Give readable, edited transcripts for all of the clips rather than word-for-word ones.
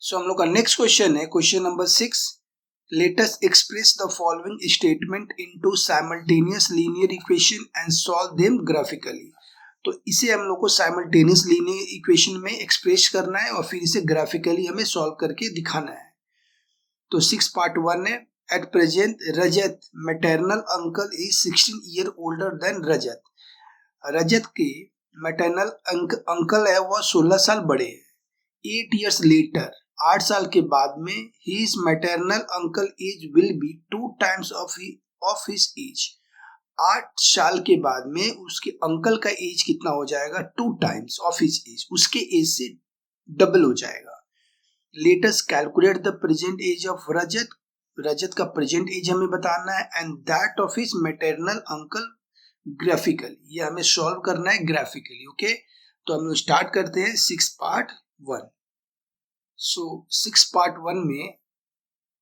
सो हम लोग का नेक्स्ट क्वेश्चन है question number 6। Let us express the following statement into simultaneous linear equation and solve them graphically. तो इसे हम लोग को साइमल्टेनियस लीनियर इक्वेशन में एक्सप्रेस करना है और फिर इसे ग्राफिकली हमें सॉल्व करके दिखाना है। तो 6 पार्ट 1 है। At present Rajat maternal uncle is 16 year older than Rajat. Rajat के मैटरनल अंकल है वह 16 साल बड़े हैं। 8 years later, 8 साल के बाद में his maternal uncle age will be 2 times of his age। 8 साल के बाद में उसके अंकल का एज कितना हो जाएगा? 2 times of his age, उसके एज से डबल हो जाएगा। Let us calculate the present age of रजत। रजत का प्रेजेंट एज हमें बताना है and that of his maternal uncle graphically. ये हमें सॉल्व करना है ग्राफिकली। ओके, तो हम लोग स्टार्ट करते हैं 6 पार्ट 1। सो 6 पार्ट 1 में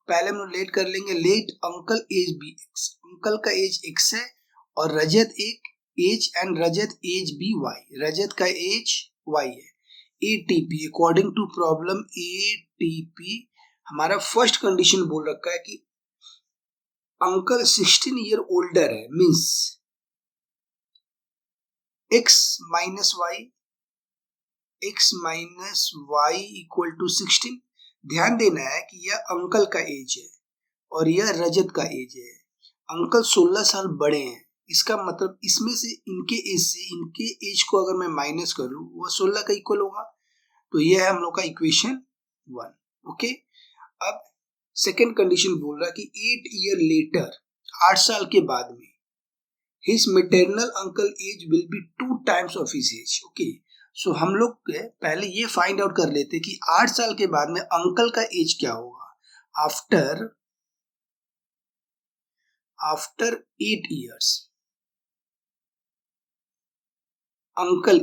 पहले हम लोग लेट कर लेंगे। Let uncle age be x. Uncle का एज एक्स है और रजत एक age and Rajat age be y. Rajat का एज वाई है। ATP according to problem ATP हमारा फर्स्ट कंडीशन बोल रखा है कि अंकल 16 ईयर ओल्डर है, means x minus y, x minus y equal to 16। ध्यान देना है कि यह अंकल का एज है और यह रजत का एज है। अंकल 16 साल बड़े हैं, इसका मतलब इसमें से इनके एज को अगर मैं माइनस करूं वह 16 का इक्वल होगा। तो यह है हम लोग का इक्वेशन 1। ओके, अब सेकेंड कंडीशन बोल रहा है कि 8 ईयर लेटर, 8 साल के बाद में his maternal uncle age will be 2 times of his age. Okay, so हम लोग पहले ये फाइंड आउट कर लेते कि 8 साल के बाद में अंकल का एज क्या होगा। आफ्टर 8 years अंकल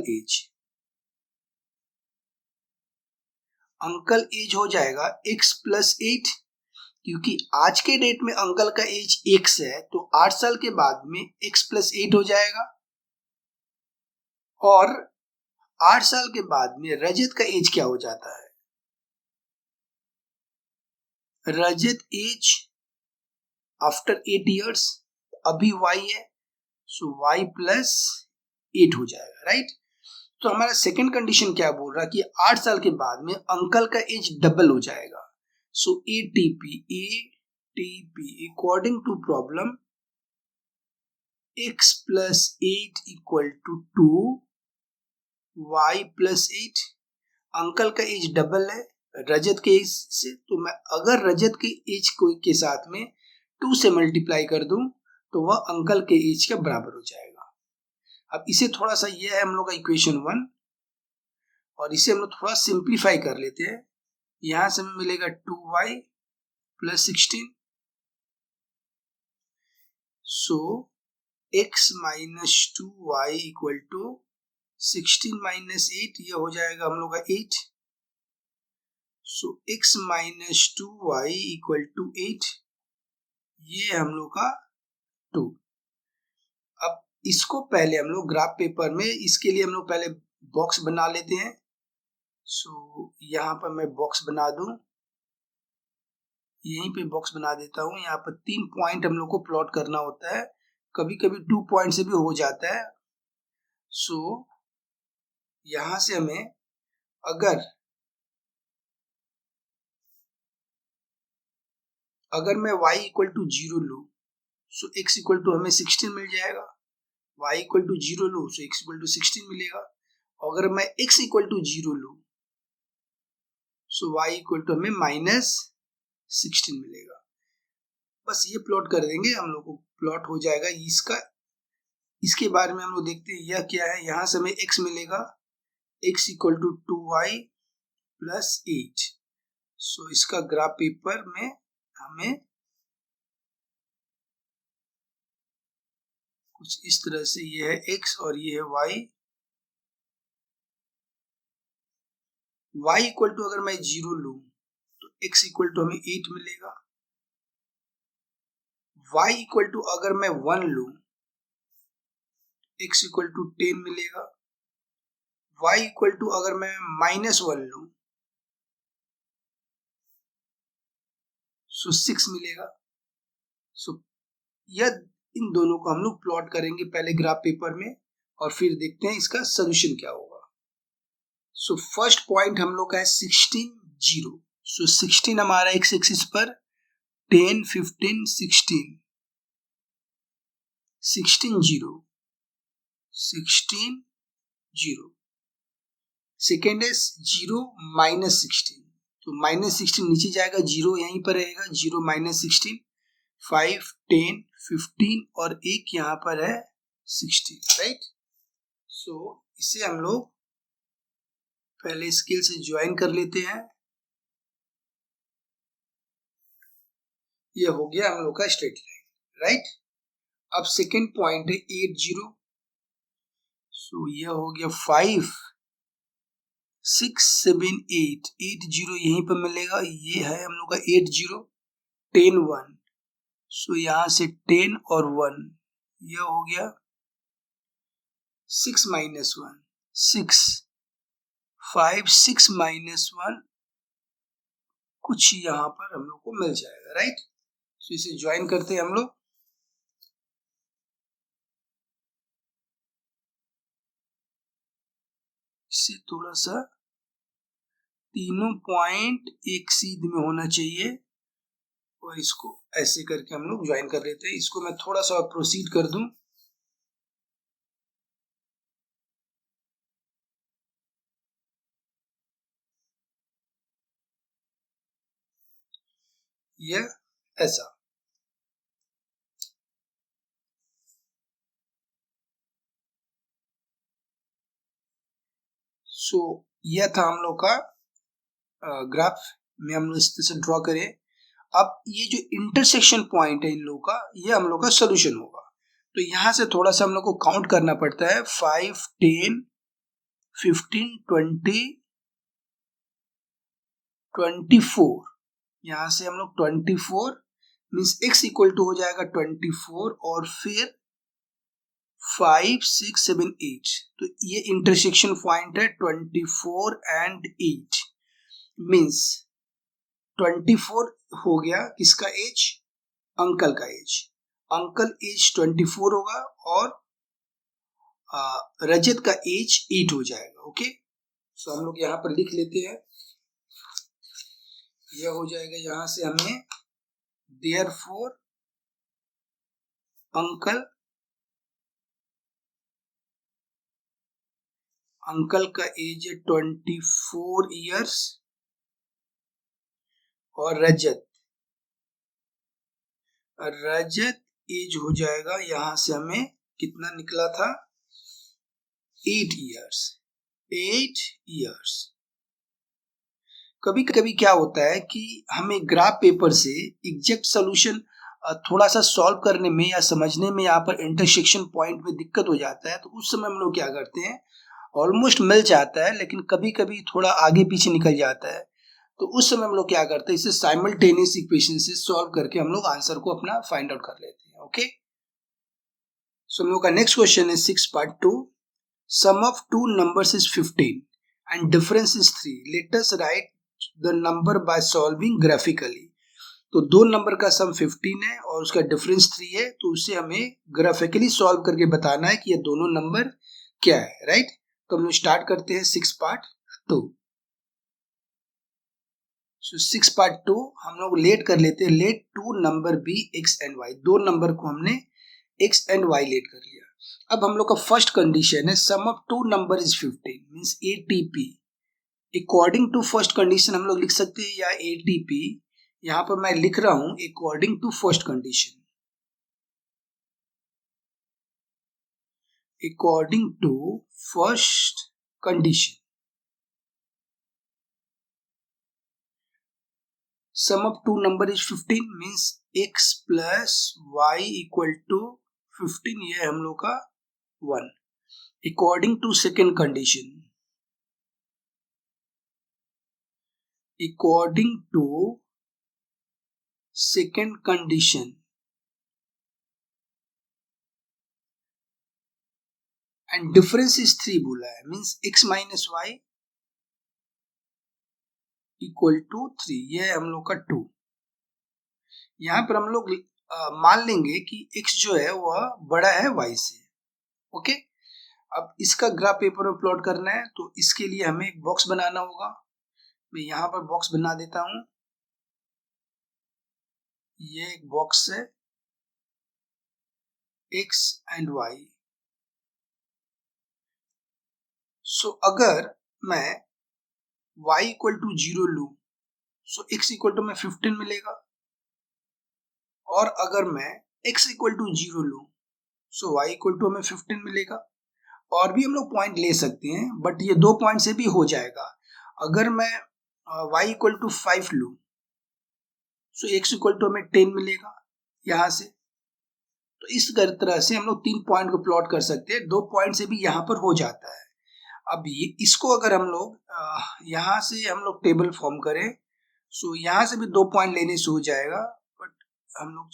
एज हो जाएगा x प्लस 8, क्योंकि आज के डेट में अंकल का एज x है तो 8 साल के बाद में x प्लस 8 हो जाएगा। और 8 साल के बाद में रजत का एज क्या हो जाता है? रजत एज आफ्टर 8 years अभी y है, सो y प्लस 8 हो जाएगा, राइट। तो हमारा सेकेंड कंडीशन क्या बोल रहा है कि 8 साल के बाद में अंकल का एज डबल हो जाएगा। So ATP according to problem x plus 8 equal to 2 y plus 8। Uncle का एज डबल है रजत के एज से, तो मैं अगर रजत के एज के साथ में 2 से मल्टीप्लाई कर दूं तो वह अंकल के एज के बराबर हो जाएगा। अब इसे थोड़ा सा, ये है हम लोग का इक्वेशन 1 और इसे हम लोग थोड़ा सिंप्लीफाई कर लेते हैं। यहां से हमें मिलेगा 2y plus 16। So x minus 2y equal to 16 minus 8, ये हो जाएगा हम लोग का 8। So x minus 2y equal to 8, ये हम लोग का 2। अब इसको पहले हम लोग ग्राफ पेपर में, इसके लिए हम लोग पहले बॉक्स बना लेते हैं। सो यहाँ पर मैं बॉक्स बना दूं, यहीं पे बॉक्स बना देता हूँ। यहाँ पर 3 पॉइंट हम लोग को प्लॉट करना होता है, कभी कभी 2 पॉइंट से भी हो जाता है। सो यहाँ से हमें अगर मैं y इक्वल टू 0 लूँ सो x इक्वल टू हमें 16 मिल जाएगा। y इक्वल टू 0 लूँ सो x इक्वल टू 16 मिलेगा। अगर मैं x इक्वल टू 0 लूँ सो y इक्वल टू हमें माइनस 16 मिलेगा। बस ये प्लॉट कर देंगे, हम लोग को प्लॉट हो जाएगा इसका। इसके बारे में हम लोग देखते हैं यह क्या है। यहाँ से हमें x मिलेगा, x equal to 2y plus 8। So इसका ग्राफ पेपर में हमें कुछ इस तरह से, ये है x और ये है y। y इक्वल टू अगर मैं 0 लूं तो x इक्वल टू हमें 8 मिलेगा। y इक्वल टू अगर मैं 1 लूं x इक्वल टू 10 मिलेगा। y इक्वल टू अगर मैं -1 लूं सो 6 मिलेगा। सो यह इन दोनों को हम लोग प्लॉट करेंगे पहले ग्राफ पेपर में और फिर देखते हैं इसका सोल्यूशन क्या होगा। सो फर्स्ट पॉइंट हम लोग का है 16 0। सो 16 हमारा एक्स एक्सिस पर, 10 15 16 16 0 16 0। सेकेंड है 0 -16, तो -16 नीचे जाएगा, 0 यहीं पर रहेगा, 0 -16 5 10 15 और एक यहाँ पर है 16, राइट। सो इसे हम लोग पहले स्केल से ज्वाइन कर लेते हैं। ये हो गया हम लोग का स्ट्रेट लाइन, राइट। अब सेकेंड पॉइंट है 8 0। सो यह हो गया 5 6 7 8 8 0 यहीं पर मिलेगा। ये है हम लोग का 8 0 10 1। सो यहां से 10 और 1, यह हो गया 6 -1 6 5 6 -1 कुछ यहां पर हम लोग को मिल जाएगा, राइट। सो इसे ज्वाइन करते हैं हम लोग। इससे थोड़ा सा तीनों पॉइंट एक सीध में होना चाहिए और इसको ऐसे करके हम लोग ज्वाइन कर लेते हैं। इसको मैं थोड़ा सा और प्रोसीड कर दूं। यह ऐसा। सो यह था हम लोग का ग्राफ में हम लोग इस तरह से ड्रॉ करें। अब ये जो इंटरसेक्शन पॉइंट है इन लोगों का, ये हम लोग का सोल्यूशन होगा। तो यहां से थोड़ा सा हम लोग को काउंट करना पड़ता है, 5 10 15 20 24। यहां से हम लोग 24 मीन्स x इक्वल टू हो जाएगा 24 और फिर 5 6 7 8। तो ये इंटरसेक्शन पॉइंट है 24 एंड 8 मीन्स 24 हो गया किसका एज, अंकल का एज। अंकल एज 24 होगा और रजत का एज 8 हो जाएगा। ओके, सो हम लोग यहाँ पर लिख लेते हैं। यह हो जाएगा, यहां से हमें देयरफॉर अंकल का एज है 24 इयर्स और रजत एज हो जाएगा, यहां से हमें कितना निकला था, 8 इयर्स। कभी कभी क्या होता है कि हमें ग्राफ पेपर से एग्जैक्ट सॉल्यूशन थोड़ा सा सॉल्व करने में या समझने में यहाँ पर इंटरसेक्शन पॉइंट में दिक्कत हो जाता है। तो उस समय हम लोग क्या करते हैं, ऑलमोस्ट मिल जाता है लेकिन कभी कभी थोड़ा आगे पीछे निकल जाता है। तो उस समय हम लोग क्या करते हैं, इसे साइमल्टेनियस इक्वेशन से सॉल्व करके हम लोग आंसर को अपना फाइंड आउट कर लेते हैं। ओके, सो हम लोग का नेक्स्ट क्वेश्चन है 6.2। Sum of two numbers is 15 and difference is 3। Let us write the number by solving graphically. तो दो नंबर का सम 15 है और उसका डिफरेंस 3 है, तो उसे हमें ग्राफिकली सॉल्व करके बताना है कि ये दोनों नंबर क्या है, राइट। तो हम लोग स्टार्ट करते हैं 6.2। सो 6.2 हम लोग लेट कर लेते हैं। Let two number be x and y. दो नंबर को हमने एक्स एंड वाई लेट कर लिया। अब हम लोग का फर्स्ट कंडीशन है sum of two number is 15 means ATP. According to first condition हम लोग लिख सकते हैं या एटीपी। यहां पर मैं लिख रहा हूं according to first condition. According to first condition sum of two number is 15 means x plus y equal to 15। ये हम लोग का 1। According to second condition, according to second condition and difference is 3 बोला है means x minus y equal to 3। ये है हम लोग का 2। यहाँ पर हम लोग मान लेंगे कि x जो है वह बड़ा है y से। ओके, अब इसका ग्राफ पेपर में प्लॉट करना है तो इसके लिए हमें एक बॉक्स बनाना होगा। मैं यहाँ पर बॉक्स बना देता हूँ। ये एक बॉक्स है x एंड y। सो अगर मैं y इक्वल टू 0 लूं सो x इक्वल टू में 15 मिलेगा, और अगर मैं x इक्वल टू 0 लूं सो y इक्वल टू हमें 15 मिलेगा। और भी हम लोग पॉइंट ले सकते हैं बट ये 2 पॉइंट से भी हो जाएगा। अगर मैं y इक्वल टू 5 लूं सो x इक्वल टू हमें 10 मिलेगा यहाँ से। तो इस तरह से हम लोग 3 पॉइंट को प्लॉट कर सकते हैं, 2 पॉइंट से भी यहाँ पर हो जाता है। अब ये इसको अगर हम लोग यहाँ से हम लोग टेबल फॉर्म करें सो यहाँ से भी 2 पॉइंट लेने से हो जाएगा, बट हम लोग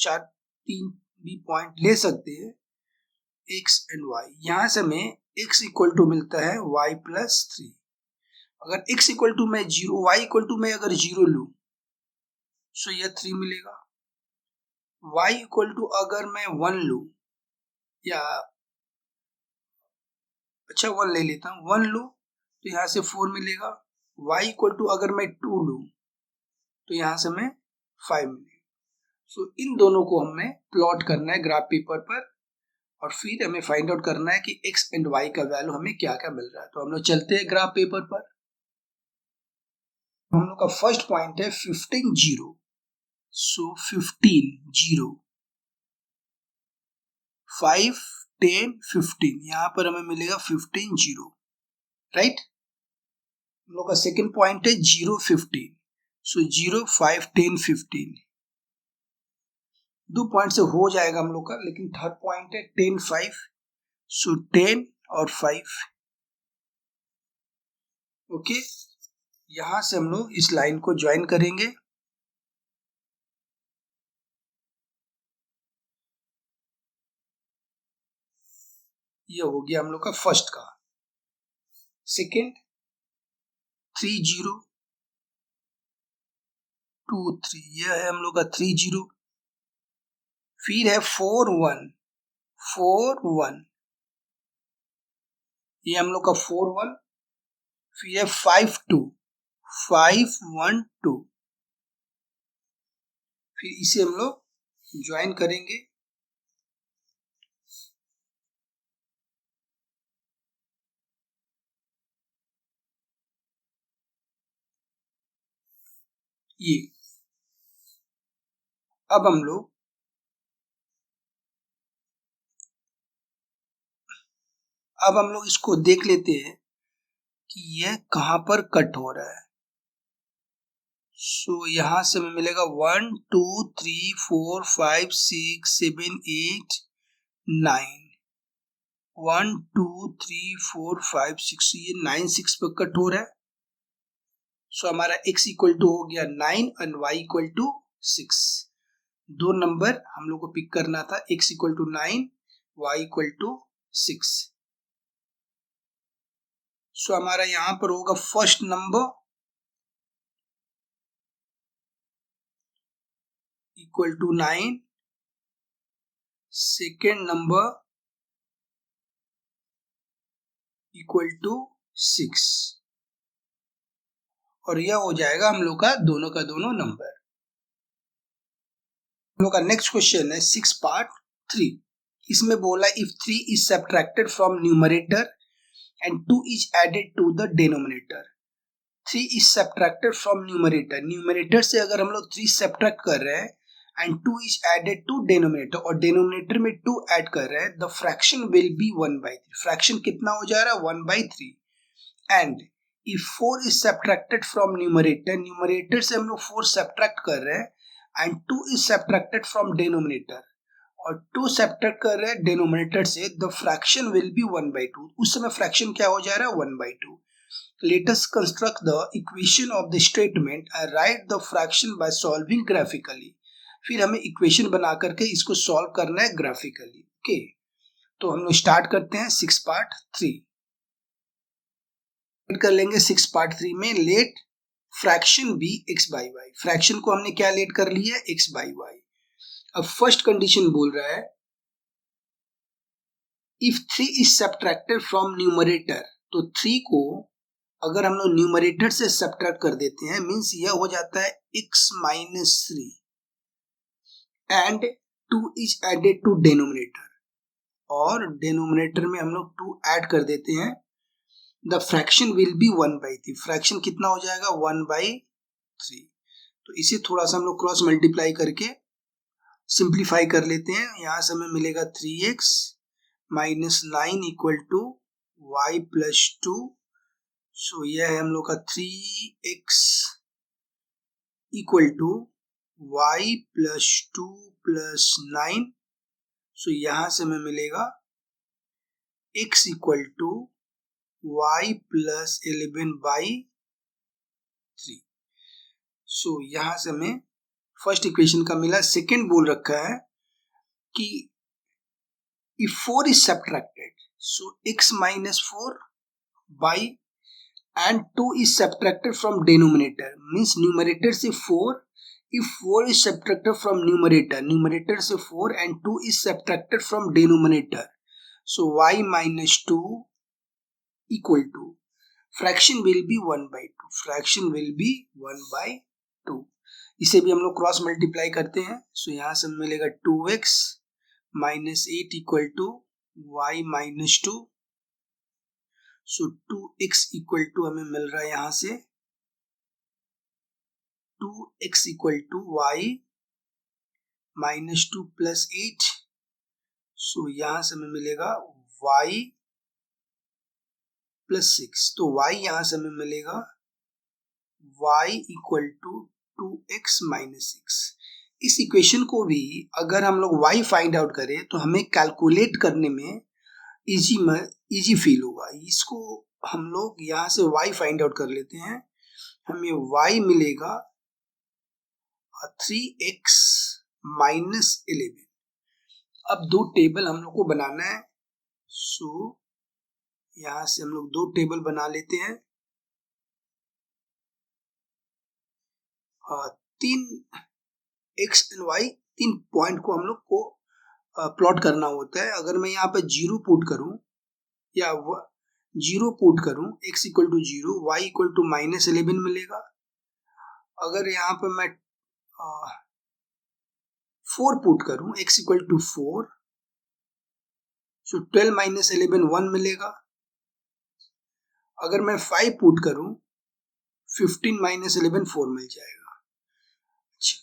3 भी पॉइंट ले सकते हैं x एंड y। यहाँ से हमें x इक्वल टू मिलता है y प्लस 3। अगर x इक्वल टू मैं 0, y इक्वल टू मैं अगर 0 लूं सो यह 3 मिलेगा। y इक्वल टू अगर मैं 1 लूं, या अच्छा 1 ले लेता हूँ, 1 लूं तो यहाँ से 4 मिलेगा। y इक्वल टू अगर मैं 2 लूं तो यहाँ से हमें 5 मिलेगा। सो इन दोनों को हमें प्लॉट करना है ग्राफ पेपर पर, और फिर हमें फाइंड आउट करना है कि x एंड y का वैल्यू हमें क्या क्या मिल रहा है। तो हम लोग चलते हैं ग्राफ पेपर पर। हम लोग का फर्स्ट पॉइंट है 15 0। सो 15 0, 5 10 15, यहाँ पर हमें मिलेगा 15 0, राइट। हम लोग का सेकेंड पॉइंट है 0 15। सो 0 5 10 15, 2 पॉइंट से हो जाएगा हम लोग का। लेकिन थर्ड पॉइंट है 10 5। सो 10 और 5। ओके, यहां से हम लोग इस लाइन को ज्वाइन करेंगे। ये हो गया हम लोग का फर्स्ट का। सेकेंड 3 0 2 3, यह है हम लोग का 3 0। फिर है 4 1 4 1, ये हम लोग का 4 1। फिर है 5 2 5 1 2। फिर इसे हम लोग ज्वाइन करेंगे। ये अब हम लोग इसको देख लेते हैं कि यह कहां पर कट हो रहा है। सो यहां से हमें मिलेगा 1 2 3 4 5 6 7 8 9, 1 2 3 4 5 6, ये 9 6 पर कट हो रहा है। सो हमारा x इक्वल टू हो गया 9 and y equal to 6। 2 number हम लोग को पिक करना था, x equal to 9 y equal to 6। So हमारा यहां पर होगा first number equal to 9, second number equal to 6, और यह हो जाएगा हम लोग का दोनों नंबर। हम लोग का नेक्स्ट क्वेश्चन है 6 पार्ट 3। इसमें बोला if 3 is subtracted from numerator and 2 is added to the denominator। 3 is subtracted from numerator, numerator से अगर हम लोग 3 सब्ट्रैक्ट कर रहे हैं and 2 is added to denominator, और denominator में 2 ऐड कर रहे हैं, the fraction will be 1/3। Fraction कितना हो जा रहा है 1/3। and if 4 is subtracted from numerator, numerator से हम लोग 4 सब्ट्रैक्ट कर रहे हैं and 2 is subtracted from denominator, और 2 सब्ट्रैक्ट कर रहे हैं डिनोमिनेटर से, द फ्रैक्शन विल बी 1/2। उस समय फ्रैक्शन क्या हो जा रहा है 1/2। Let us construct the equation of the statement and right the fraction by solving graphically. फिर हमें इक्वेशन बना करके इसको सॉल्व करना है ग्राफिकली। ओके, तो हम लोग स्टार्ट करते हैं 6 पार्ट 3 कर लेंगे। 6 पार्ट 3 में let fraction be x by y। Fraction को हमने क्या लेट कर लिया है x by y। अब फर्स्ट कंडीशन बोल रहा है if 3 is subtracted from numerator, तो 3 को अगर हम लोग न्यूमरेटर से सब्ट्रैक्ट कर देते हैं मींस यह हो जाता है x minus 3 and 2 is added to denominator, और डिनोमिनेटर में हम लोग 2 ऐड कर देते हैं, the fraction will be 1/3। Fraction कितना हो जाएगा 1/3। तो इसे थोड़ा सा हम लोग क्रॉस मल्टीप्लाई करके सिंप्लीफाई कर लेते हैं। यहां से हमें मिलेगा 3x minus 9 equal to y plus 2। So यह है हम लोग का 3x equal to y plus 2 plus 9। So यहां से हमें मिलेगा x equal to y plus 11/3। So यहां से हमें फर्स्ट इक्वेशन का मिला। सेकेंड बोल रखा है कि if 4 is subtracted, so x minus 4 by and 2 is subtracted from denominator, means numerator से 4, if 4 is subtracted from numerator से 4 and 2 is subtracted from denominator, so y minus 2 equal to fraction will be 1/2, fraction will be 1/2। इसे भी हम लोग cross multiply करते हैं। सो यहां से मिलेगा 2x minus 8 equal to y minus 2। So 2x equal to हमें मिल रहा है यहां से 2x equal to y minus 2 plus 8। So यहां से हमें मिलेगा y प्लस 6। तो y यहां से हमें मिलेगा y equal to 2x minus 6। इस इक्वेशन को भी अगर हम लोग y फाइंड आउट करें तो हमें कैलकुलेट करने में इजी फील होगा। इसको हम लोग यहाँ से y फाइंड आउट कर लेते हैं। हमें y मिलेगा 3x माइनस 11। अब दो टेबल हम लोग को बनाना है। सो यहाँ से हम लोग दो टेबल बना लेते हैं। 3x एंड y, 3 पॉइंट को हम लोग को प्लॉट करना होता है। अगर मैं यहाँ पे 0 पुट करूं या 0 पुट करूं, x equal to 0, y equal to minus 11 मिलेगा। अगर यहाँ पे मैं 4 पुट करूं, x equal to 4, so 12 minus 11 1 मिलेगा। अगर मैं 5 पुट करूं, 15 माइनस 11 4 मिल जाएगा। अच्छा,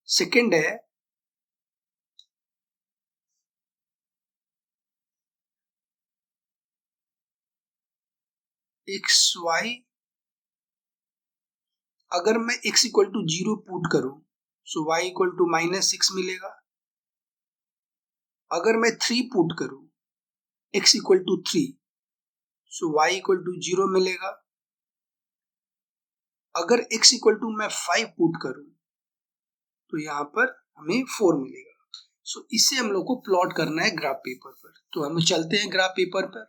सेकेंड है एक्स वाई। अगर मैं x इक्वल टू 0 पुट करूं, so y equal to minus 6 मिलेगा। अगर मैं 3 पुट करूं, x equal to 3, so y equal to 0 मिलेगा। अगर x इक्वल टू मैं 5 पुट करूं तो यहाँ पर हमें 4 मिलेगा। सो इसे हम लोग को प्लॉट करना है ग्राफ पेपर पर। तो हम चलते हैं ग्राफ पेपर पर।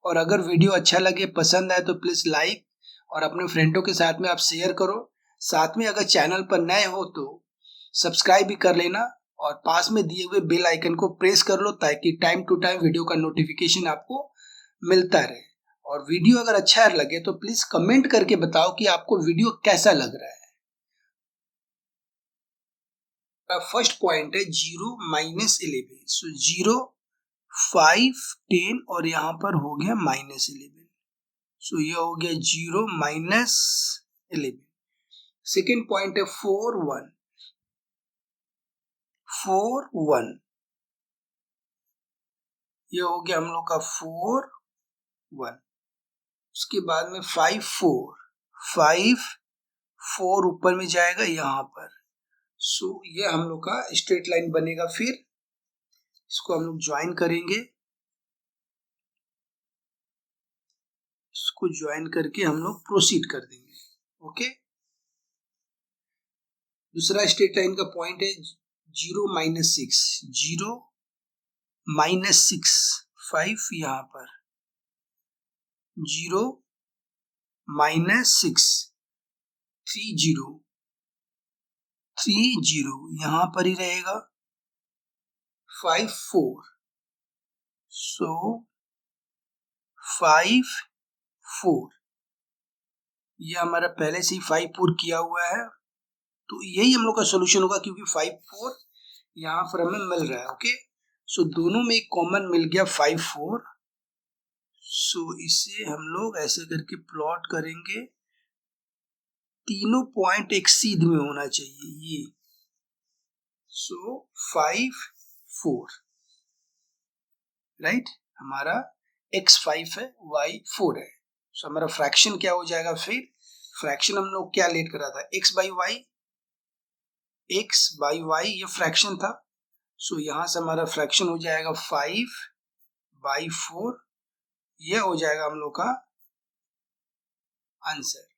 और अगर वीडियो अच्छा लगे, पसंद आए तो प्लीज लाइक और अपने फ्रेंडों के साथ में आप शेयर करो। साथ में अगर चैनल पर नए हो तो सब्सक्राइब भी कर लेना और पास में दिए हुए बेल आइकन को प्रेस कर लो ताकि टाइम टू टाइम वीडियो का नोटिफिकेशन आपको मिलता रहे। और वीडियो अगर अच्छा लगे तो प्लीज कमेंट करके बताओ कि आपको वीडियो कैसा लग रहा है। फर्स्ट पॉइंट है 0 माइनस 11। सो 0, 5, 10 और यहाँ पर हो गया माइनस 11। सो ये हो गया 0 माइनस 11। सेकेंड पॉइंट है 4, 1, 4, 1। ये हो गया हम लोग का 4, 1। उसके बाद में 5, 4, 5, 4 ऊपर में जाएगा यहाँ पर। सो ये हम लोग का स्ट्रेट लाइन बनेगा। फिर इसको हम लोग ज्वाइन करेंगे। इसको ज्वाइन करके हम लोग प्रोसीड कर देंगे। ओके, दूसरा स्ट्रेट लाइन का पॉइंट है 0 माइनस 6, 0 माइनस 6, 5 यहाँ पर 0 माइनस 6, 3, 0, 3, 0 यहाँ पर ही रहेगा। 5 4, so 5 4, ये हमारा पहले से ही 5 4 किया हुआ है, तो यही हम लोग का सोल्यूशन होगा क्योंकि 5 4 यहाँ पर हमें मिल रहा है। ओके, सो दोनों में एक कॉमन मिल गया 5 4, सो इसे हम लोग ऐसे करके प्लॉट करेंगे, तीनों पॉइंट एक सीध में होना चाहिए ये, सो 5 4, राइट, हमारा x 5 है y 4 है, सो हमारा फ्रैक्शन क्या हो जाएगा, फिर फ्रैक्शन हम लोग क्या लेट करा था, x बाई y ये फ्रैक्शन था, सो यहां से हमारा फ्रैक्शन हो जाएगा 5/4, ये हो जाएगा हम लोग का आंसर।